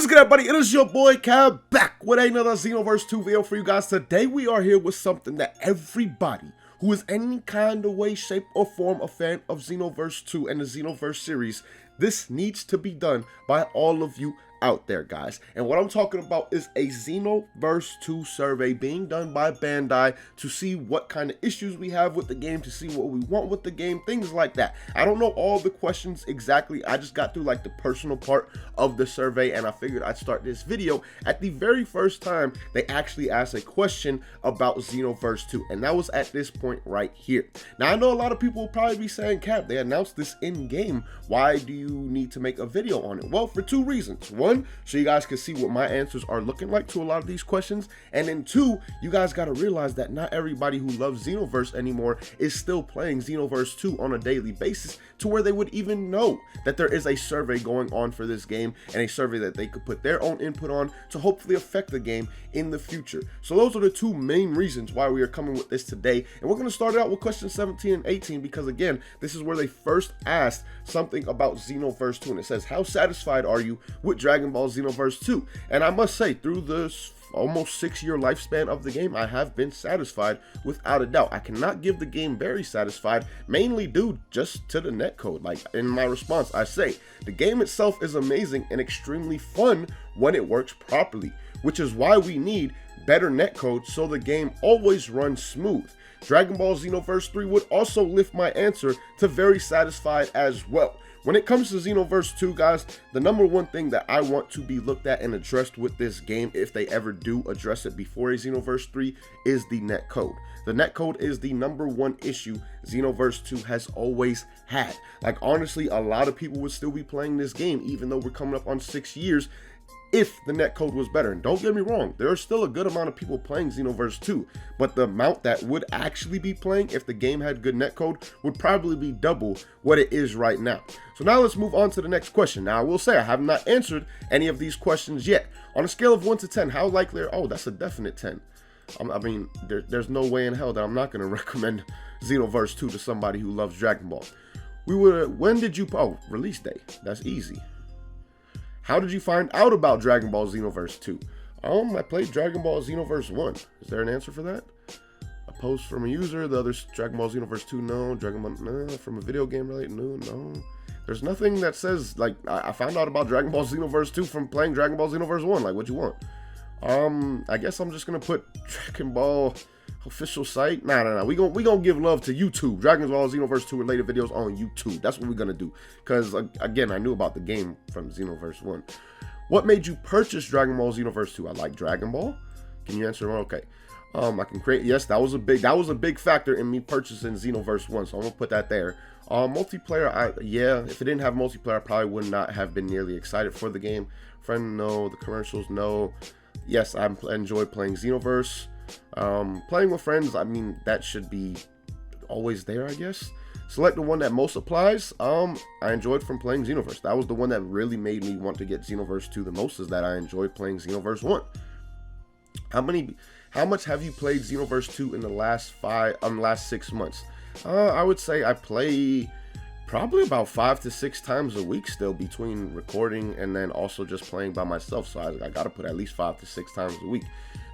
What's good, everybody? It is your boy Cab back with another Xenoverse 2 video for you guys. Today we are here with something that everybody who is any kind of way, shape, or form a fan of Xenoverse 2 and the Xenoverse series, this needs to be done by all of you out there, guys. And what I'm talking about is a Xenoverse 2 survey being done by Bandai to see what kind of issues we have with the game, to see what we want with the game, things like that. I don't know all the questions exactly. I just got through like the personal part of the survey, and I figured I'd start this video at the very first time they actually asked a question about Xenoverse 2, and that was at this point right here. Now, I know a lot of people will probably be saying, Cap, they announced this in game. Why do you need to make a video on it? Well, for two reasons. One, so you guys can see what my answers are looking like to a lot of these questions, and then two, you guys got to realize that not everybody who loves Xenoverse anymore is still playing Xenoverse 2 on a daily basis to where they would even know that there is a survey going on for this game, and a survey that they could put their own input on to hopefully affect the game in the future. So those are the two main reasons why we are coming with this today, and we're going to start it out with questions 17 and 18 because, again, this is where they first asked something about Xenoverse 2, and it says, how satisfied are you with Dragon Ball Xenoverse 2? And I must say, through this almost 6-year lifespan of the game, I have been satisfied without a doubt. I cannot give the game very satisfied, mainly due just to the netcode. Like, in my response, I say the game itself is amazing and extremely fun when it works properly, which is why we need better netcode so the game always runs smooth. Dragon Ball Xenoverse 3 would also lift my answer to very satisfied as well. When it comes to Xenoverse 2, guys, the number one thing that I want to be looked at and addressed with this game, if they ever do address it before a Xenoverse 3, is the netcode. The netcode is the number one issue Xenoverse 2 has always had. Like, honestly, a lot of people would still be playing this game, even though we're coming up on 6 years, if the netcode was better. And don't get me wrong, there are still a good amount of people playing Xenoverse 2, but the amount that would actually be playing if the game had good netcode would probably be double what it is right now. So now let's move on to the next question. Now, I will say I have not answered any of these questions yet. On a scale of 1 to 10, how likely are, oh, that's a definite 10. I mean, there's no way in hell that I'm not going to recommend Xenoverse 2 to somebody who loves Dragon Ball. When did you, oh, release date, that's easy. How did you find out about Dragon Ball Xenoverse 2? I played Dragon Ball Xenoverse 1. Is there an answer for that? A post from a user, the other Dragon Ball Xenoverse 2, no. Dragon Ball, no. From a video game related, no. There's nothing that says, like, I found out about Dragon Ball Xenoverse 2 from playing Dragon Ball Xenoverse 1. Like, what you want? I guess I'm just gonna put Dragon Ball official site. Nah. We gonna give love to YouTube. Dragon Ball Xenoverse 2 related videos on YouTube. That's what we're gonna do. Because again, I knew about the game from Xenoverse 1. What made you purchase Dragon Ball Xenoverse 2? I like Dragon Ball. Can you answer? Okay. I can create. Yes, that was a big factor in me purchasing Xenoverse 1. So I'm gonna put that there. Multiplayer, yeah. If it didn't have multiplayer, I probably would not have been nearly excited for the game. Friend, no. The commercials, no. Yes, I enjoy playing Xenoverse. Playing with friends, I mean, that should be always there, I guess. Select the one that most applies. I enjoyed from playing Xenoverse. That was the one that really made me want to get Xenoverse 2 the most, is that I enjoyed playing Xenoverse 1. How much have you played Xenoverse 2 in the last 6 months? I would say I play probably about 5 to 6 times a week still, between recording and then also just playing by myself. So I gotta put at least 5 to 6 times a week.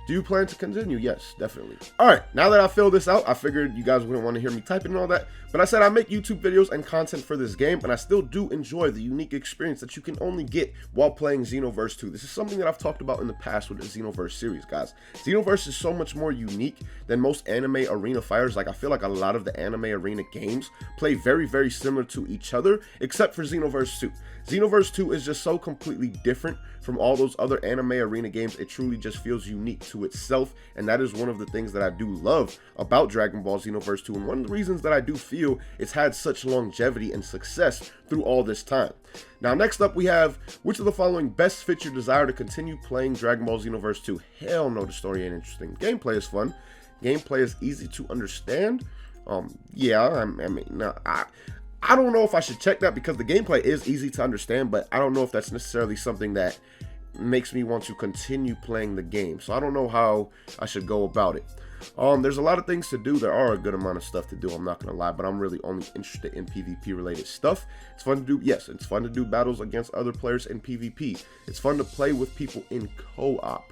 Do you plan to continue? Yes, definitely. All right, now that I filled this out, I figured you guys wouldn't want to hear me typing and all that, but I said I make YouTube videos and content for this game, and I still do enjoy the unique experience that you can only get while playing Xenoverse 2. This is something that I've talked about in the past with the Xenoverse series, guys. Xenoverse is so much more unique than most anime arena fighters. Like, I feel like a lot of the anime arena games play very, very similar to each other, except for Xenoverse 2. Xenoverse 2 is just so completely different from all those other anime arena games. It truly just feels unique to itself, and that is one of the things that I do love about Dragon Ball Xenoverse 2, and one of the reasons that I do feel it's had such longevity and success through all this time. Now, next up we have, which of the following best fits your desire to continue playing Dragon Ball Xenoverse 2? Hell no, the story ain't interesting. Gameplay is fun. Gameplay is easy to understand. Yeah, I don't know if I should check that, because the gameplay is easy to understand, but I don't know if that's necessarily something that makes me want to continue playing the game. So I don't know how I should go about it. There's a lot of things to do. There are a good amount of stuff to do, I'm not gonna lie, but I'm really only interested in PvP related stuff. It's fun to do, yes, it's fun to do battles against other players in PvP. It's fun to play with people in co-op.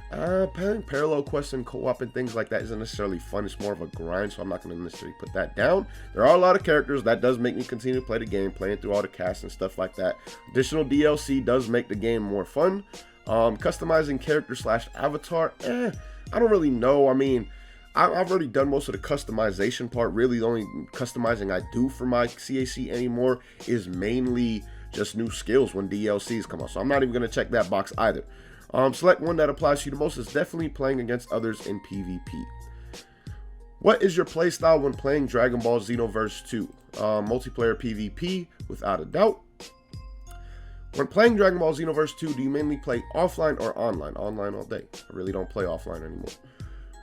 Playing parallel quests and co-op and things like that isn't necessarily fun. It's more of a grind, so I'm not going to necessarily put that down. There are a lot of characters that does make me continue to play the game, playing through all the casts and stuff like that. Additional DLC does make the game more fun. Customizing character / avatar, I don't really know. I mean, I've already done most of the customization part. Really, the only customizing I do for my CAC anymore is mainly just new skills when DLCs come out, so I'm not even going to check that box either. Select one that applies to you the most. Is definitely playing against others in PvP. What is your playstyle when playing Dragon Ball Xenoverse 2? Multiplayer PvP, without a doubt. When playing Dragon Ball Xenoverse 2, do you mainly play offline or online? Online all day. I really don't play offline anymore.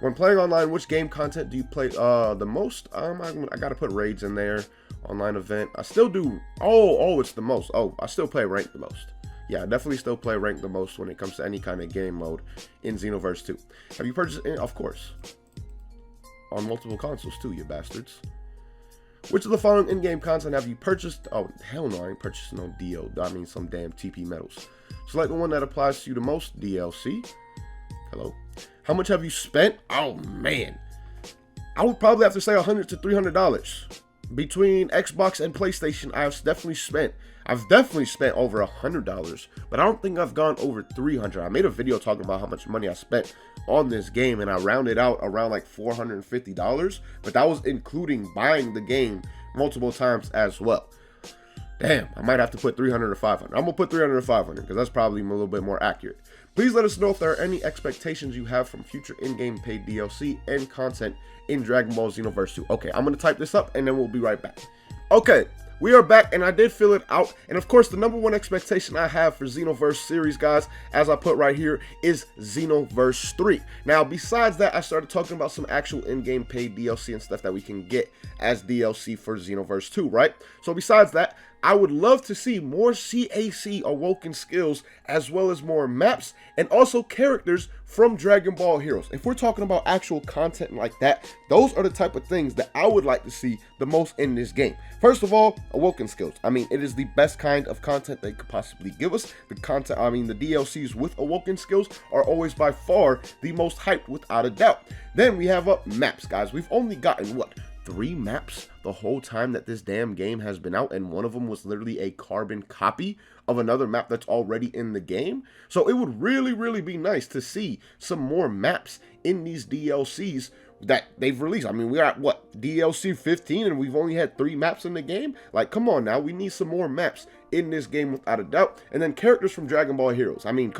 When playing online, which game content do you play the most? I gotta put raids in there. Online event. I still do. Oh, it's the most. Oh, I still play ranked the most. Yeah, I definitely still play ranked the most when it comes to any kind of game mode in Xenoverse 2. Have you purchased it? Of course. On multiple consoles too, you bastards. Which of the following in-game content have you purchased? Oh, hell no, I ain't purchasing no DO. I mean some damn TP medals. Select the one that applies to you the most. DLC. Hello. How much have you spent? Oh, man. I would probably have to say $100 to $300. Between Xbox and PlayStation, I've definitely spent over $100, but I don't think I've gone over $300. I made a video talking about how much money I spent on this game, and I rounded out around like $450, but that was including buying the game multiple times as well. Damn, I might have to put 300 or 500. I'm gonna put 300 or 500 because that's probably a little bit more accurate. Please let us know if there are any expectations you have from future in-game paid DLC and content in Dragon Ball Xenoverse 2. Okay, I'm gonna type this up and then we'll be right back. Okay, we are back, and I did fill it out. And of course, the number one expectation I have for Xenoverse series, guys, as I put right here, is Xenoverse 3. Now, besides that, I started talking about some actual in-game paid DLC and stuff that we can get as DLC for Xenoverse 2, right? So besides that, I would love to see more CAC Awoken skills, as well as more maps, and also characters from Dragon Ball Heroes. If we're talking about actual content like that, those are the type of things that I would like to see the most in this game. First of all, Awoken skills. I mean, it is the best kind of content they could possibly give us. The DLCs with Awoken skills are always by far the most hyped, without a doubt. Then we have maps, guys. We've only gotten, what, 3 maps the whole time that this damn game has been out, and one of them was literally a carbon copy of another map that's already in the game. So it would really be nice to see some more maps in these DLCs that they've released. I mean, we're at what, DLC 15, and we've only had 3 maps in the game? Like, come on now, we need some more maps in this game, without a doubt. And then characters from Dragon Ball Heroes. I mean,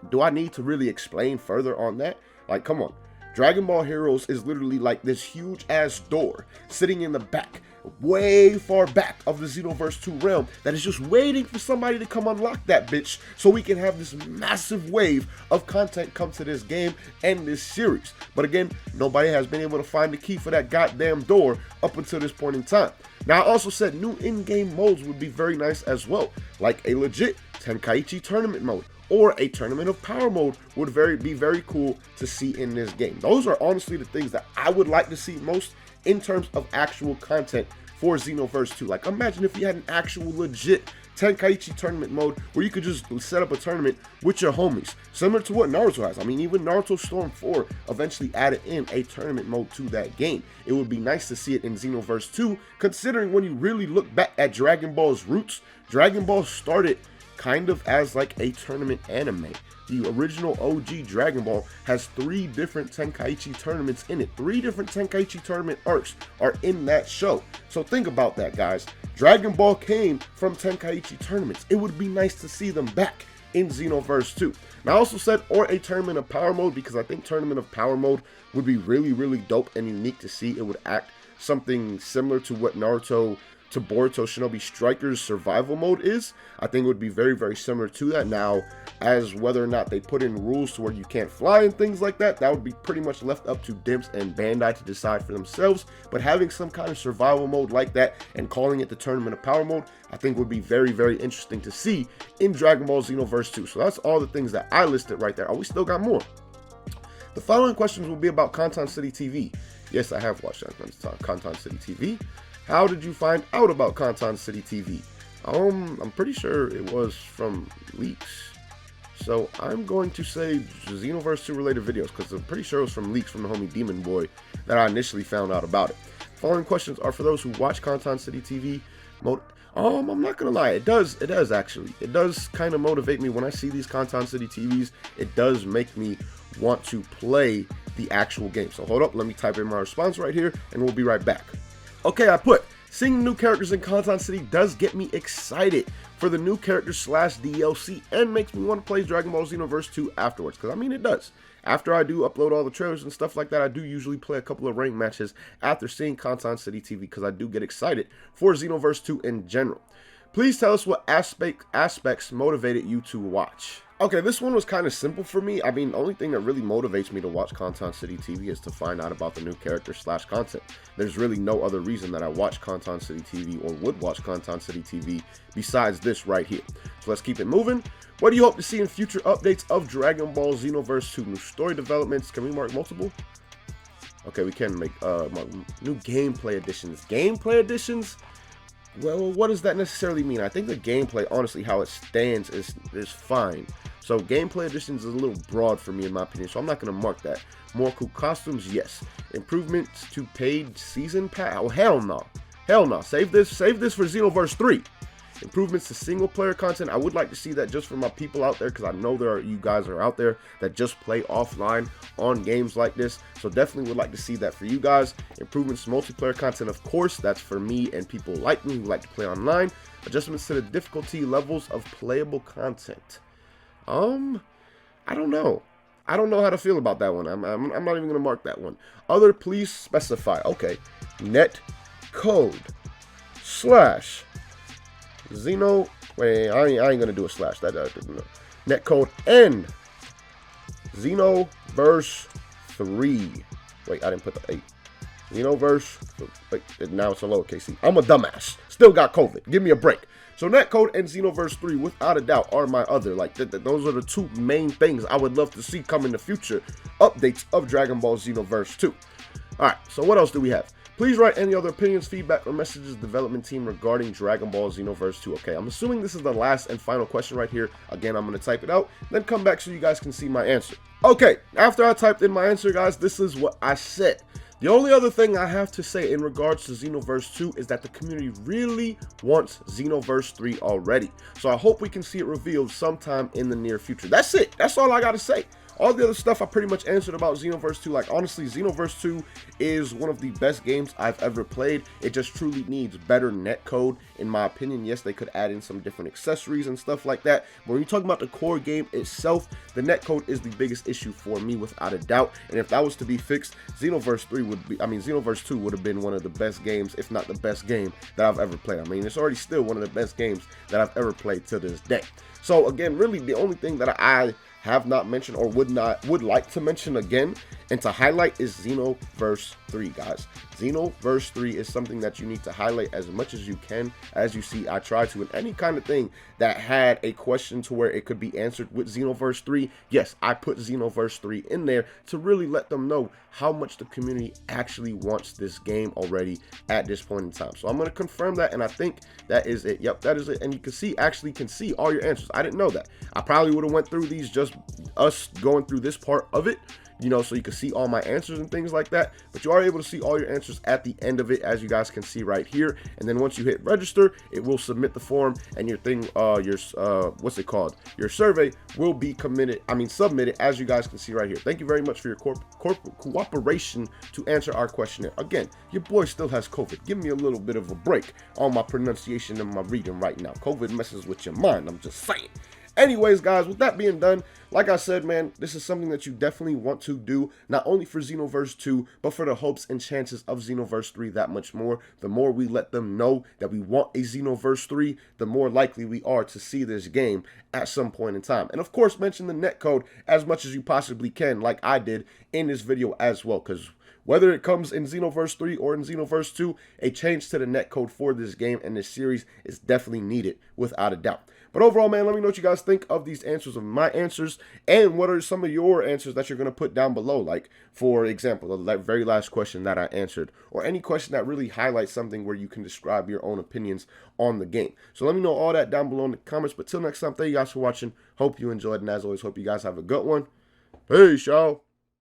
do I need to really explain further on that? Like, come on. Dragon Ball Heroes is literally like this huge ass door sitting in the back, way far back of the Xenoverse 2 realm, that is just waiting for somebody to come unlock that bitch so we can have this massive wave of content come to this game and this series. But again, nobody has been able to find the key for that goddamn door up until this point in time. Now, I also said new in-game modes would be very nice as well, like a legit Tenkaichi tournament mode, or a Tournament of Power mode would be very cool to see in this game. Those are honestly the things that I would like to see most in terms of actual content for Xenoverse 2. Like, imagine if you had an actual legit Tenkaichi tournament mode where you could just set up a tournament with your homies, similar to what Naruto has. I mean, even Naruto Storm 4 eventually added in a tournament mode to that game. It would be nice to see it in Xenoverse 2, considering when you really look back at Dragon Ball's roots, Dragon Ball started kind of as like a tournament anime. The original OG Dragon Ball has 3 different Tenkaichi tournaments in it. 3 different Tenkaichi tournament arcs are in that show. So think about that, guys. Dragon Ball came from Tenkaichi tournaments. It would be nice to see them back in Xenoverse 2. And I also said, or a Tournament of Power mode, because I think Tournament of Power mode would be really dope and unique to see. It would act something similar to what Naruto to Boruto Shinobi Striker's survival mode is. I think it would be very similar to that. Now, as whether or not they put in rules to where you can't fly and things like that, that would be pretty much left up to Dimps and Bandai to decide for themselves. But having some kind of survival mode like that and calling it the Tournament of Power mode, I think would be very interesting to see in Dragon Ball Xenoverse 2. So that's all the things that I listed right there. Oh, we still got more. The following questions will be about Conton City TV. Yes, I have watched Conton City TV. How did you find out about Conton City TV? I'm pretty sure it was from leaks. So I'm going to say Xenoverse 2 related videos, because I'm pretty sure it was from leaks from the homie Demon Boy that I initially found out about it. Following questions are for those who watch Conton City TV. I'm not gonna lie, it does actually. It does kind of motivate me when I see these Conton City TVs. It does make me want to play the actual game. So hold up, let me type in my response right here, and we'll be right back. Okay, I put, seeing new characters in Conton City does get me excited for the new characters / DLC, and makes me want to play Dragon Ball Xenoverse 2 afterwards, because I mean it does. After I do upload all the trailers and stuff like that, I do usually play a couple of ranked matches after seeing Conton City TV, because I do get excited for Xenoverse 2 in general. Please tell us what aspects motivated you to watch. Okay, this one was kind of simple for me. I mean, the only thing that really motivates me to watch Conton City TV is to find out about the new characters / content. There's really no other reason that I watch Conton City TV or would watch Conton City TV besides this right here. So let's keep it moving. What do you hope to see in future updates of Dragon Ball Xenoverse 2? New story developments. Can we mark multiple? Okay, we can make new gameplay additions. Gameplay additions? Well, what does that necessarily mean? I think the gameplay, honestly, how it stands is fine. So gameplay additions is a little broad for me in my opinion, so I'm not going to mark that. More cool costumes, yes. Improvements to paid season pass? Oh, hell no. Hell no. Save this for Xenoverse 3. Improvements to single player content. I would like to see that just for my people out there, because I know you guys are out there that just play offline on games like this. So definitely would like to see that for you guys. Improvements to multiplayer content, of course, that's for me and people like me who like to play online. Adjustments to the difficulty levels of playable content. I don't know. I don't know how to feel about that one. I'm not even gonna mark that one. Other, please specify. Okay, net code / Xeno. Wait, I ain't gonna do a slash. That no. Netcode and Xenoverse 3. Wait, I didn't put the 8. Xenoverse. Wait, now it's a lowercase. I'm a dumbass. Still got COVID. Give me a break. So Netcode and Xenoverse 3, without a doubt, are my other. Like, those are the two main things I would love to see come in the future updates of Dragon Ball Xenoverse 2. Alright, so what else do we have? Please write any other opinions, feedback, or messages to the development team regarding Dragon Ball Xenoverse 2. Okay, I'm assuming this is the last and final question right here. Again, I'm going to type it out, then come back so you guys can see my answer. Okay, after I typed in my answer, guys, this is what I said. The only other thing I have to say in regards to Xenoverse 2 is that the community really wants Xenoverse 3 already. So I hope we can see it revealed sometime in the near future. That's it. That's all I got to say. All the other stuff I pretty much answered about Xenoverse 2. Like, honestly, Xenoverse 2 is one of the best games I've ever played. It just truly needs better netcode, in my opinion. Yes, they could add in some different accessories and stuff like that. But when you talk about the core game itself, the netcode is the biggest issue for me, without a doubt. And if that was to be fixed, Xenoverse 2 would have been one of the best games, if not the best game that I've ever played. I mean, it's already still one of the best games that I've ever played to this day. So again, really the only thing that I have not mentioned or would like to mention again and to highlight is Xenoverse 3, guys. Xenoverse 3 is something that you need to highlight as much as you can. As you see, I try to, in any kind of thing that had a question to where it could be answered with Xenoverse 3, yes, I put Xenoverse 3 in there to really let them know how much the community actually wants this game already at this point in time. So I'm going to confirm that, and I think that is it. Yep, that is it. And you can see, all your answers. I didn't know that. I probably would have went through these, just us going through this part of it, you know, so you can see all my answers and things like that. But you are able to see all your answers at the end of it, as you guys can see right here. And then once you hit register, it will submit the form, and your thing, what's it called? Your survey will be submitted, as you guys can see right here. Thank you very much for your cooperation to answer our questionnaire. Again, your boy still has COVID. Give me a little bit of a break on my pronunciation and my reading right now. COVID messes with your mind, I'm just saying. Anyways, guys, with that being done, like I said, man, this is something that you definitely want to do, not only for Xenoverse 2, but for the hopes and chances of Xenoverse 3 that much more. The more we let them know that we want a Xenoverse 3, the more likely we are to see this game at some point in time. And of course, mention the netcode as much as you possibly can, like I did in this video as well, because whether it comes in Xenoverse 3 or in Xenoverse 2, a change to the netcode for this game and this series is definitely needed, without a doubt. But overall, man, let me know what you guys think of these answers, of my answers, and what are some of your answers that you're going to put down below. Like, for example, the very last question that I answered, or any question that really highlights something where you can describe your own opinions on the game. So let me know all that down below in the comments. But till next time, thank you guys for watching. Hope you enjoyed, and as always, hope you guys have a good one. Peace, y'all.